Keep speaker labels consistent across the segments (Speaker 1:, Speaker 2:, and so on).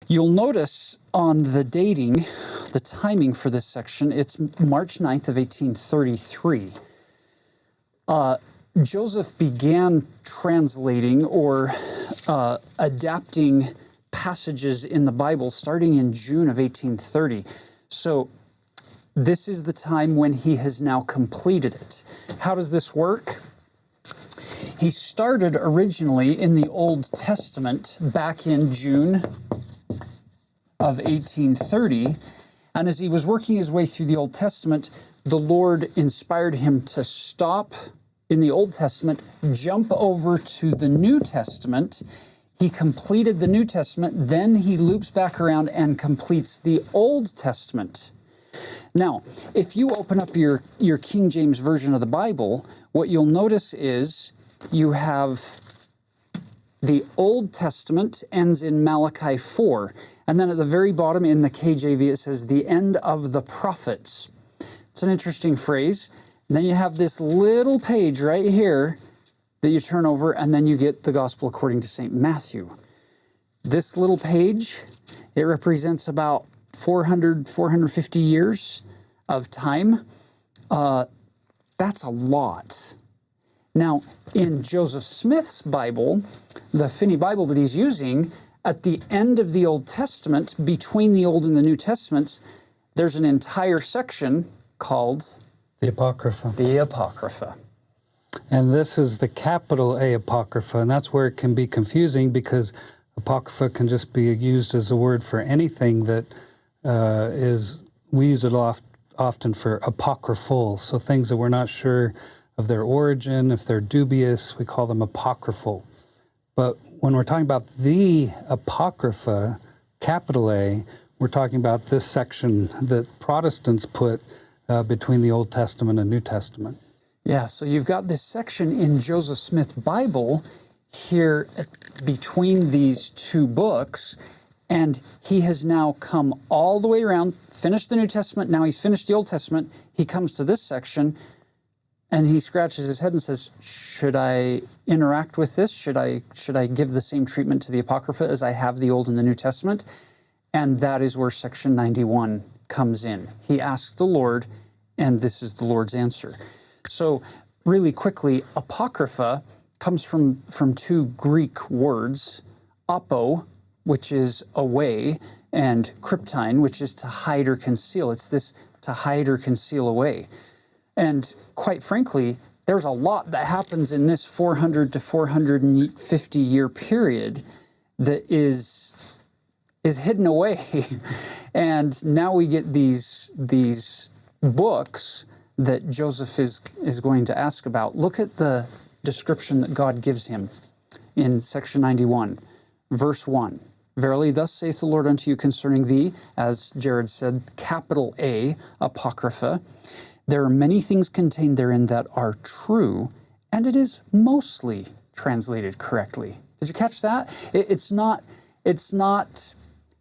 Speaker 1: You'll notice on the dating, the timing for this section, it's March 9th of 1833. Joseph began translating or adapting passages in the Bible starting in June of 1830. So this is the time when he has now completed it. How does this work? He started originally in the Old Testament back in June of 1830, and as he was working his way through the Old Testament, the Lord inspired him to stop in the Old Testament, jump over to the New Testament. He completed the New Testament, then he loops back around and completes the Old Testament. Now, if you open up your King James Version of the Bible, what you'll notice is you have the Old Testament ends in Malachi 4, and then at the very bottom in the KJV it says, the end of the prophets. It's an interesting phrase. And then you have this little page right here that you turn over, and then you get the Gospel according to St. Matthew. This little page, it represents about 450 years of time. That's a lot. Now, in Joseph Smith's Bible, the Finney Bible that he's using, at the end of the Old Testament, between the Old and the New Testaments, there's an entire section called
Speaker 2: the Apocrypha.
Speaker 1: The Apocrypha.
Speaker 2: And this is the capital A Apocrypha, and that's where it can be confusing because Apocrypha can just be used as a word for anything that we use it often for apocryphal, so things that we're not sure of their origin, if they're dubious, we call them apocryphal. But when we're talking about the Apocrypha, capital A, we're talking about this section that Protestants put between the Old Testament and New Testament.
Speaker 1: Yeah, so you've got this section in Joseph Smith's Bible here between these two books, and he has now come all the way around, finished the New Testament, now he's finished the Old Testament, he comes to this section, and he scratches his head and says, should I interact with this? Should I give the same treatment to the Apocrypha as I have the Old and the New Testament? And that is where section 91 comes in. He asks the Lord, and this is the Lord's answer. So really quickly, Apocrypha comes from two Greek words, apo, which is away, and kryptine, which is to hide or conceal. It's this to hide or conceal away. And quite frankly, there's a lot that happens in this 400 to 450 year period that is hidden away. And now we get these books that Joseph is going to ask about. Look at the description that God gives him in section 91, verse 1. Verily, thus saith the Lord unto you concerning thee, as Jared said, capital A, Apocrypha. There are many things contained therein that are true, and it is mostly translated correctly. Did you catch that? It's not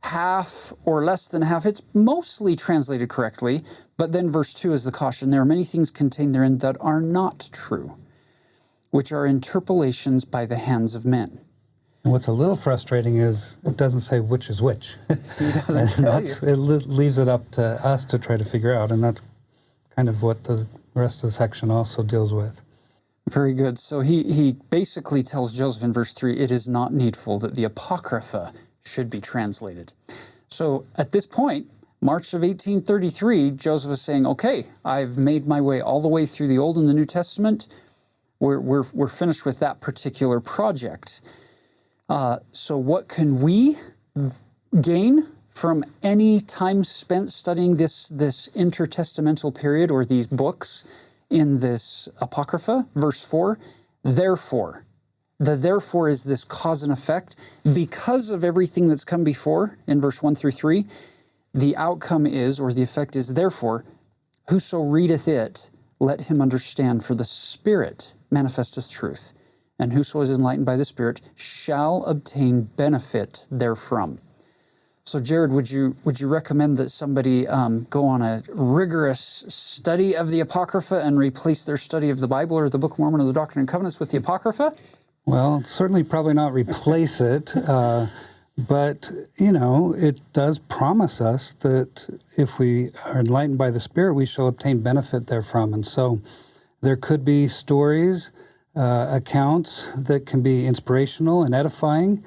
Speaker 1: half or less than half. It's mostly translated correctly. But then verse 2 is the caution. There are many things contained therein that are not true, which are interpolations by the hands of men.
Speaker 2: And what's a little frustrating is it doesn't say which is which. It leaves it up to us to try to figure out, and that's kind of what the rest of the section also deals with.
Speaker 1: Very good. So he basically tells Joseph in verse 3, it is not needful that the Apocrypha should be translated. So at this point, March of 1833, Joseph is saying, okay, I've made my way all the way through the Old and the New Testament. We're finished with that particular project. So what can we gain from any time spent studying this intertestamental period or these books in this Apocrypha? Verse 4, therefore. The therefore is this cause and effect. Because of everything that's come before in verse 1 through 3, the outcome is, or the effect is, therefore, whoso readeth it, let him understand, for the Spirit manifesteth truth. And whoso is enlightened by the Spirit shall obtain benefit therefrom. So, Jared, would you recommend that somebody go on a rigorous study of the Apocrypha and replace their study of the Bible or the Book of Mormon or the Doctrine and Covenants with the Apocrypha?
Speaker 2: Well, certainly probably not replace it, But, it does promise us that if we are enlightened by the Spirit, we shall obtain benefit therefrom. And so there could be stories, accounts that can be inspirational and edifying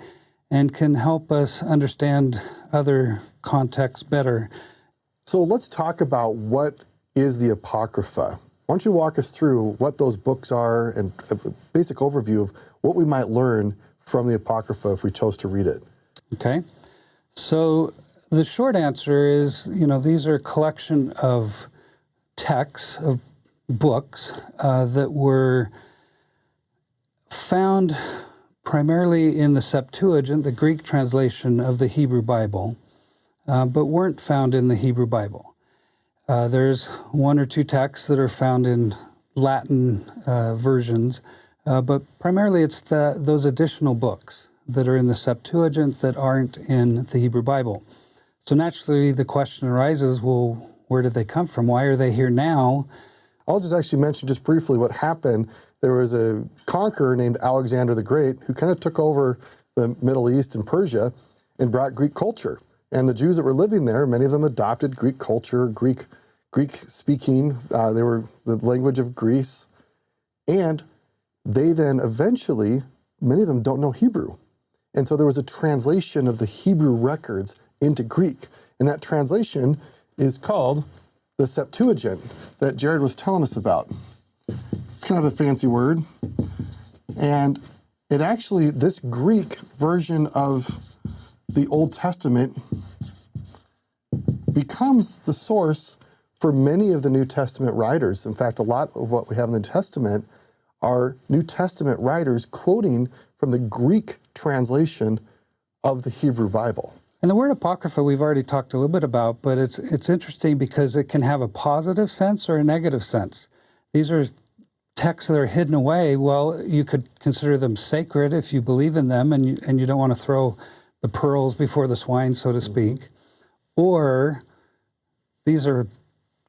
Speaker 2: and can help us understand other contexts better.
Speaker 3: So let's talk about what is the Apocrypha. Why don't you walk us through what those books are and a basic overview of what we might learn from the Apocrypha if we chose to read it.
Speaker 2: Okay. So the short answer is, these are a collection of texts, of books that were found primarily in the Septuagint, the Greek translation of the Hebrew Bible, but weren't found in the Hebrew Bible. There's one or two texts that are found in Latin versions, but primarily it's those additional books that are in the Septuagint that aren't in the Hebrew Bible. So naturally the question arises, well, where did they come from? Why are they here now?
Speaker 3: I'll just actually mention just briefly what happened. There was a conqueror named Alexander the Great who kind of took over the Middle East and Persia and brought Greek culture. And the Jews that were living there, many of them adopted Greek culture, Greek speaking. They were the language of Greece. And they then eventually, many of them don't know Hebrew. And so there was a translation of the Hebrew records into Greek. And that translation is called the Septuagint that Jared was telling us about. It's kind of a fancy word. And it actually, this Greek version of the Old Testament becomes the source for many of the New Testament writers. In fact, a lot of what we have in the New Testament are New Testament writers quoting from the Greek translation of the Hebrew Bible.
Speaker 2: And the word Apocrypha we've already talked a little bit about, but it's interesting because it can have a positive sense or a negative sense. These are texts that are hidden away. Well, you could consider them sacred if you believe in them and you don't want to throw the pearls before the swine, so to speak. Or these are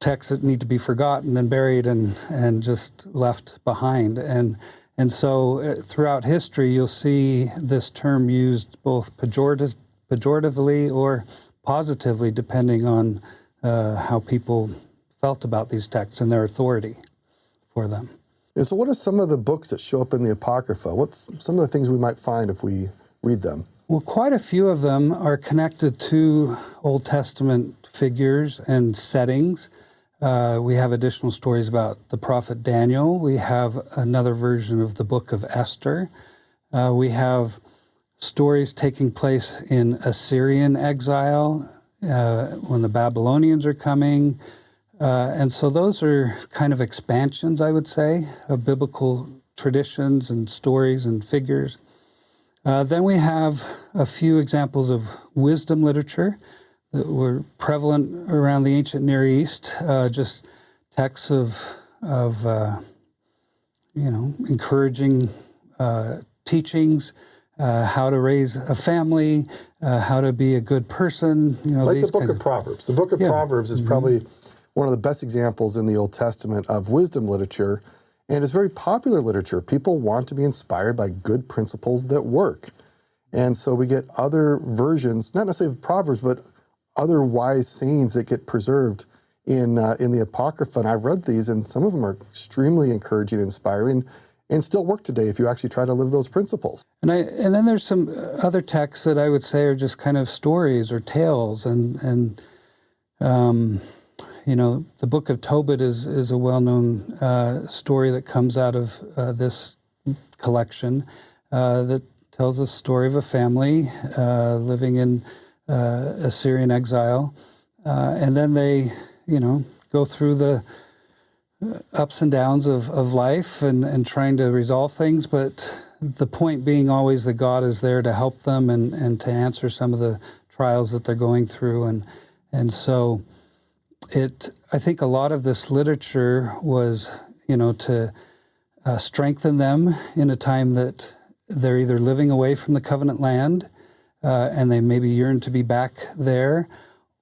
Speaker 2: texts that need to be forgotten and buried and just left behind. And so throughout history, you'll see this term used both pejoratively or positively, depending on how people felt about these texts and their authority for them.
Speaker 3: And so what are some of the books that show up in the Apocrypha? What's some of the things we might find if we read them?
Speaker 2: Well, quite a few of them are connected to Old Testament figures and settings. We have additional stories about the prophet Daniel. We have another version of the book of Esther. We have stories taking place in Assyrian exile when the Babylonians are coming. And so those are kind of expansions, I would say, of biblical traditions and stories and figures. Then we have a few examples of wisdom literature that were prevalent around the ancient Near East, just texts of encouraging teachings, how to raise a family, how to be a good person.
Speaker 3: Like the book of Proverbs. The book of Proverbs is probably one of the best examples in the Old Testament of wisdom literature, and it's very popular literature. People want to be inspired by good principles that work. And so we get other versions, not necessarily of Proverbs, but other wise sayings that get preserved in the Apocrypha. And I've read these, and some of them are extremely encouraging and inspiring and still work today if you actually try to live those principles.
Speaker 2: And then there's some other texts that I would say are just kind of stories or tales. And the book of Tobit is a well-known story that comes out of this collection that tells a story of a family living in Assyrian exile. And then they, go through the ups and downs of life and trying to resolve things, but the point being always that God is there to help them and to answer some of the trials that they're going through. And so I think a lot of this literature was, to strengthen them in a time that they're either living away from the covenant land and they maybe yearn to be back there,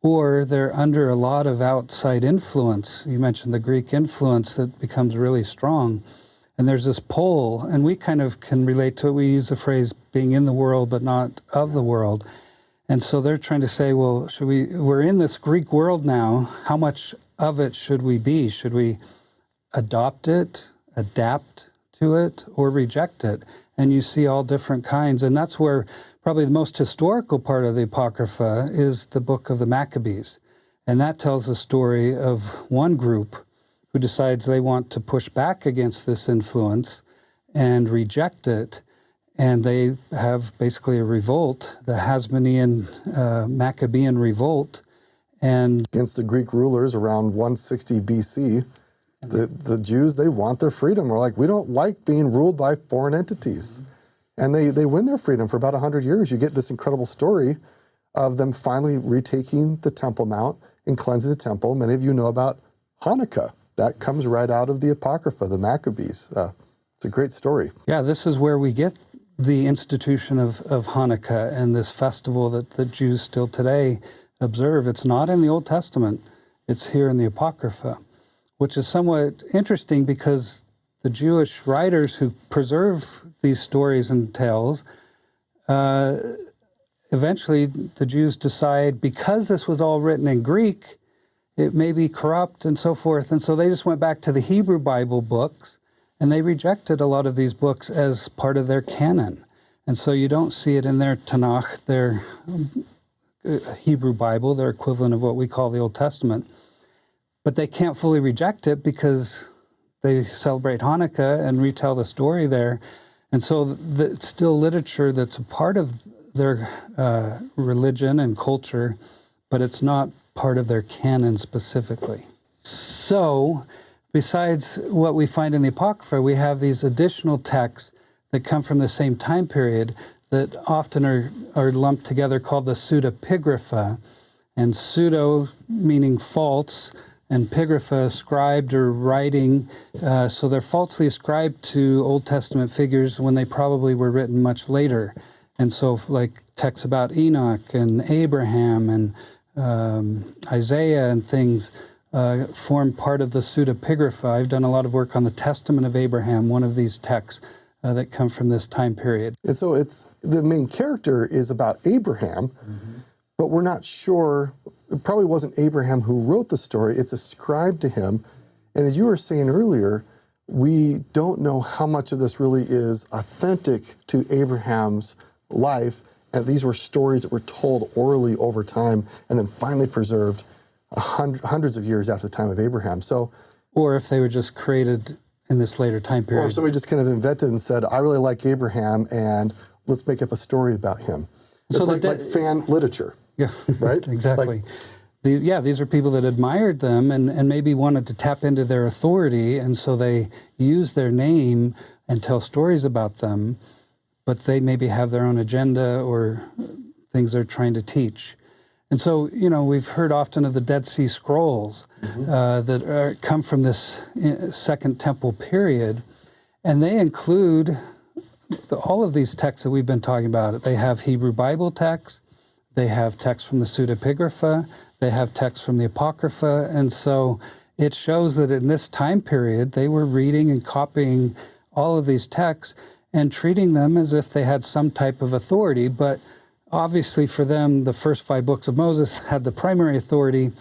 Speaker 2: or they're under a lot of outside influence. You mentioned the Greek influence that becomes really strong. And there's this pull, and we kind of can relate to it. We use the phrase being in the world but not of the world. And so they're trying to say, well, we're in this Greek world now, how much of it should we be? Should we adopt it, adapt to it, or reject it? And you see all different kinds. And that's where probably the most historical part of the Apocrypha is the book of the Maccabees. And that tells the story of one group who decides they want to push back against this influence and reject it. And they have basically a revolt, the Hasmonean Maccabean revolt. And
Speaker 3: against the Greek rulers around 160 BC, the Jews, they want their freedom. They're like, we don't like being ruled by foreign entities. And they win their freedom for about 100 years. You get this incredible story of them finally retaking the Temple Mount and cleansing the temple. Many of you know about Hanukkah. That comes right out of the Apocrypha, the Maccabees. It's a great story.
Speaker 2: Yeah, this is where we get the institution of Hanukkah and this festival that the Jews still today observe. It's not in the Old Testament. It's here in the Apocrypha, which is somewhat interesting because the Jewish writers who preserve these stories and tales, eventually the Jews decide, because this was all written in Greek, it may be corrupt and so forth. And so they just went back to the Hebrew Bible books, and they rejected a lot of these books as part of their canon. And so you don't see it in their Tanakh, their Hebrew Bible, their equivalent of what we call the Old Testament. But they can't fully reject it because they celebrate Hanukkah and retell the story there. And so it's still literature that's a part of their religion and culture, but it's not part of their canon specifically. So, besides what we find in the Apocrypha, we have these additional texts that come from the same time period that often are lumped together called the pseudepigrapha. And pseudo meaning false, and pigrapha, ascribed or writing. So they're falsely ascribed to Old Testament figures when they probably were written much later. And so like texts about Enoch and Abraham and Isaiah and things form part of the pseudepigrapha. I've done a lot of work on the Testament of Abraham, one of these texts that come from this time period.
Speaker 3: And so the main character is about Abraham, but we're not sure. It probably wasn't Abraham who wrote the story. It's ascribed to him. And as you were saying earlier, we don't know how much of this really is authentic to Abraham's life. And these were stories that were told orally over time and then finally preserved hundreds of years after the time of Abraham. So,
Speaker 2: or if they were just created in this later time period.
Speaker 3: Or if somebody just kind of invented and said, I really like Abraham and let's make up a story about him. It's so like fan literature.
Speaker 2: Yeah,
Speaker 3: right?
Speaker 2: Exactly. These are people that admired them and maybe wanted to tap into their authority, and so they use their name and tell stories about them, but they maybe have their own agenda or things they're trying to teach. And so, we've heard often of the Dead Sea Scrolls that come from this Second Temple period, and they include all of these texts that we've been talking about. They have Hebrew Bible texts, they have texts from the pseudepigrapha, they have texts from the Apocrypha, and so it shows that in this time period, they were reading and copying all of these texts and treating them as if they had some type of authority. But obviously for them, the first 5 books of Moses had the primary authority,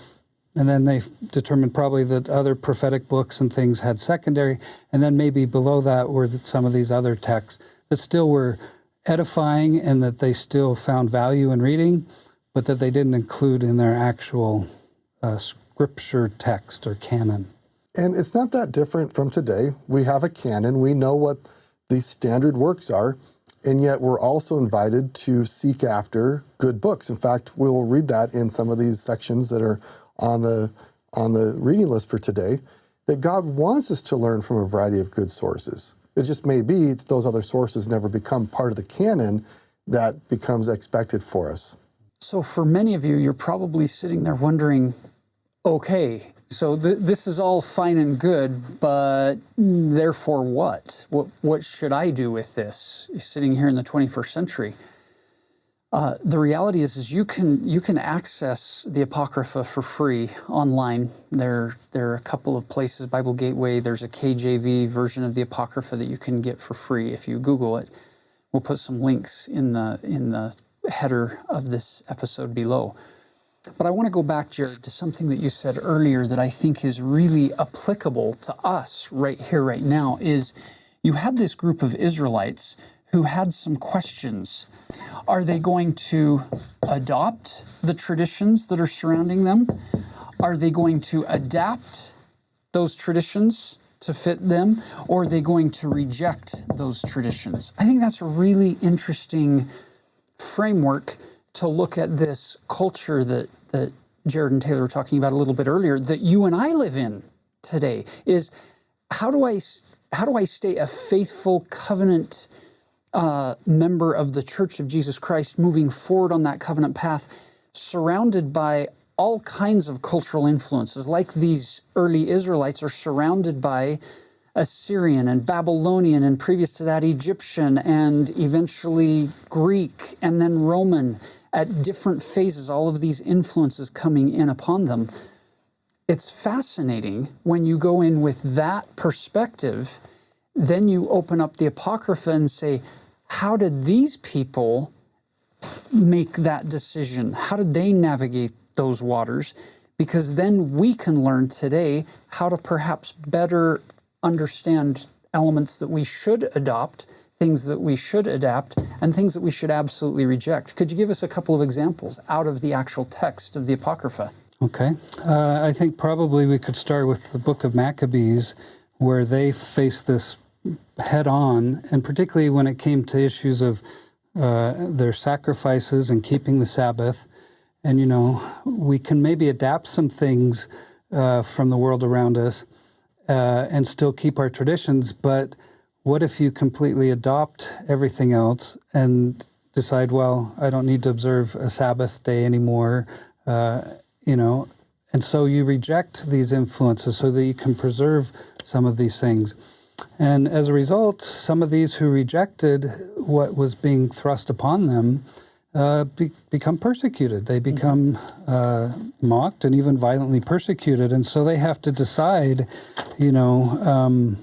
Speaker 2: and then they determined probably that other prophetic books and things had secondary, and then maybe below that were some of these other texts that still were edifying and that they still found value in reading, but that they didn't include in their actual scripture text or canon.
Speaker 3: And it's not that different from today. We have a canon. We know what these standard works are, and yet we're also invited to seek after good books. In fact, we will read that in some of these sections that are on the reading list for today, that God wants us to learn from a variety of good sources. It just may be that those other sources never become part of the canon that becomes expected for us.
Speaker 1: So for many of you, you're probably sitting there wondering, okay, so this is all fine and good, but therefore what? What should I do with this? Sitting here in the 21st century. The reality is you can access the Apocrypha for free online. There are a couple of places, Bible Gateway, there's a KJV version of the Apocrypha that you can get for free if you Google it. We'll put some links in the header of this episode below. But I want to go back, Jared, to something that you said earlier that I think is really applicable to us right here, right now, is you had this group of Israelites who had some questions. Are they going to adopt the traditions that are surrounding them? Are they going to adapt those traditions to fit them? Or are they going to reject those traditions? I think that's a really interesting framework to look at this culture that Jared and Taylor were talking about a little bit earlier, that you and I live in today, is how do I stay a faithful covenant member of the Church of Jesus Christ, moving forward on that covenant path, surrounded by all kinds of cultural influences, like these early Israelites are surrounded by Assyrian and Babylonian, and previous to that Egyptian, and eventually Greek, and then Roman, at different phases, all of these influences coming in upon them. It's fascinating when you go in with that perspective, then you open up the Apocrypha and say, how did these people make that decision? How did they navigate those waters? Because then we can learn today how to perhaps better understand elements that we should adopt, things that we should adapt, and things that we should absolutely reject. Could you give us a couple of examples out of the actual text of the Apocrypha?
Speaker 2: Okay. I think probably we could start with the book of Maccabees, where they faced this head on, and particularly when it came to issues of their sacrifices and keeping the Sabbath. And, you know, we can maybe adapt some things from the world around us and still keep our traditions, but what if you completely adopt everything else and decide, well, I don't need to observe a Sabbath day anymore, you know, and so you reject these influences so that you can preserve some of these things. And as a result, some of these who rejected what was being thrust upon them become persecuted. They become mocked and even violently persecuted. And so they have to decide, you know,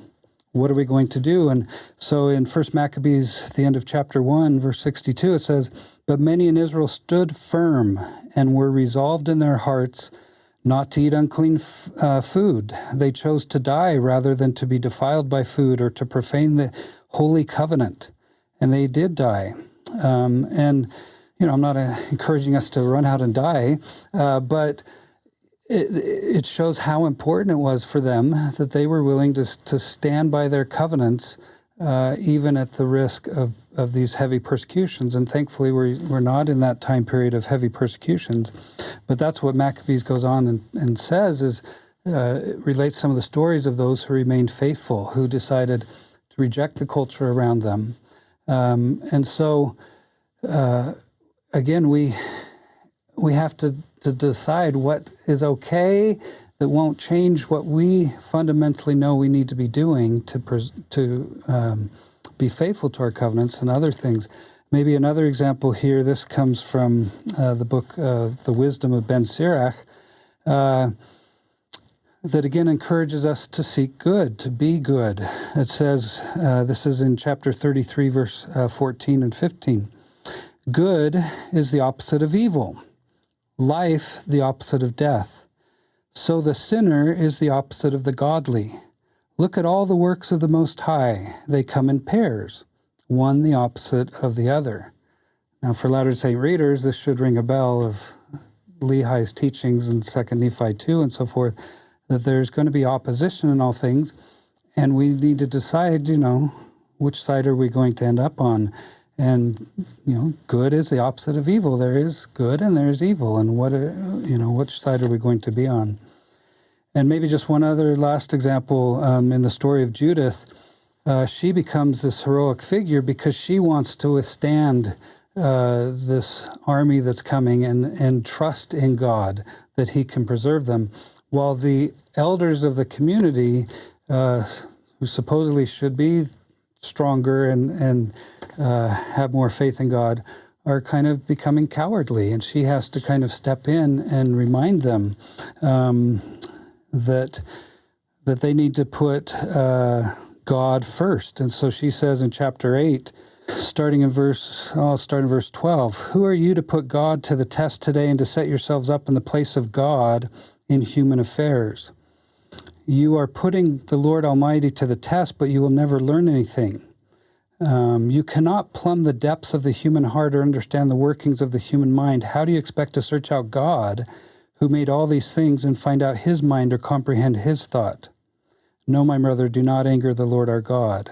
Speaker 2: what are we going to do? And so in 1 Maccabees, the end of chapter 1, verse 62, it says, "But many in Israel stood firm and were resolved in their hearts not to eat unclean food. They chose to die rather than to be defiled by food or to profane the holy covenant. And they did die." And, you know, I'm not encouraging us to run out and die, but it shows how important it was for them that they were willing to stand by their covenants, even at the risk of these heavy persecutions. And thankfully, we're not in that time period of heavy persecutions. But that's what Maccabees goes on and says, is it relates some of the stories of those who remained faithful, who decided to reject the culture around them. And so, again, we have to decide what is okay that won't change what we fundamentally know we need to be doing to be faithful to our covenants and other things. Maybe another example here, this comes from the book The Wisdom of Ben Sirach, that again encourages us to seek good, to be good. It says, this is in chapter 33, verse 14 and 15. "Good is the opposite of evil, life the opposite of death. So the sinner is the opposite of the godly. Look at all the works of the Most High. They come in pairs, one the opposite of the other." Now, for Latter-day Saint readers, this should ring a bell of Lehi's teachings in 2 Nephi 2 and so forth, that there's going to be opposition in all things, and we need to decide, you know, which side are we going to end up on. And, you know, good is the opposite of evil. There is good and there is evil. And which side are we going to be on? And maybe just one other last example in the story of Judith. She becomes this heroic figure because she wants to withstand this army that's coming and trust in God that he can preserve them. While the elders of the community, who supposedly should be stronger and have more faith in God, are kind of becoming cowardly, and she has to kind of step in and remind them that they need to put God first. And so she says in chapter 8, I'll start in verse 12. Who are you to put God to the test today and to set yourselves up in the place of God in human affairs? You are putting the Lord Almighty to the test, but you will never learn anything. You cannot plumb the depths of the human heart or understand the workings of the human mind. How do you expect to search out God, who made all these things, and find out his mind or comprehend his thought? No, my brother, do not anger the Lord our God.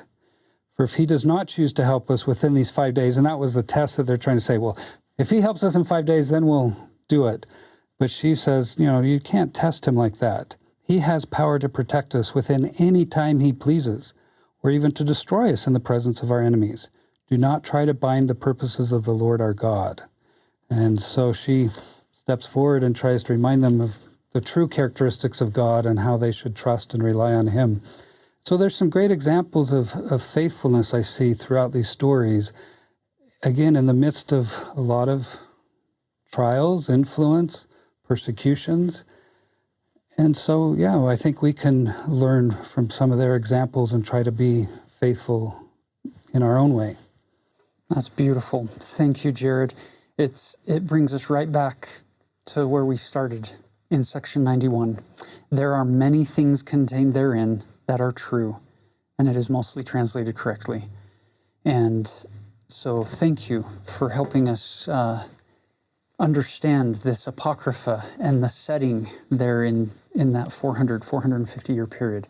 Speaker 2: For if he does not choose to help us within these 5 days, and that was the test that they're trying to say, well, if he helps us in 5 days, then we'll do it. But she says, you can't test him like that. He has power to protect us within any time he pleases, or even to destroy us in the presence of our enemies. Do not try to bind the purposes of the Lord our God. And so she steps forward and tries to remind them of the true characteristics of God and how they should trust and rely on him. So there's some great examples of faithfulness I see throughout these stories. Again, in the midst of a lot of trials, influence, persecutions. And so, I think we can learn from some of their examples and try to be faithful in our own way.
Speaker 1: That's beautiful. Thank you, Jared. It brings us right back to where we started in section 91. There are many things contained therein that are true, and it is mostly translated correctly. And so thank you for helping us understand this Apocrypha and the setting there in that 450 year period.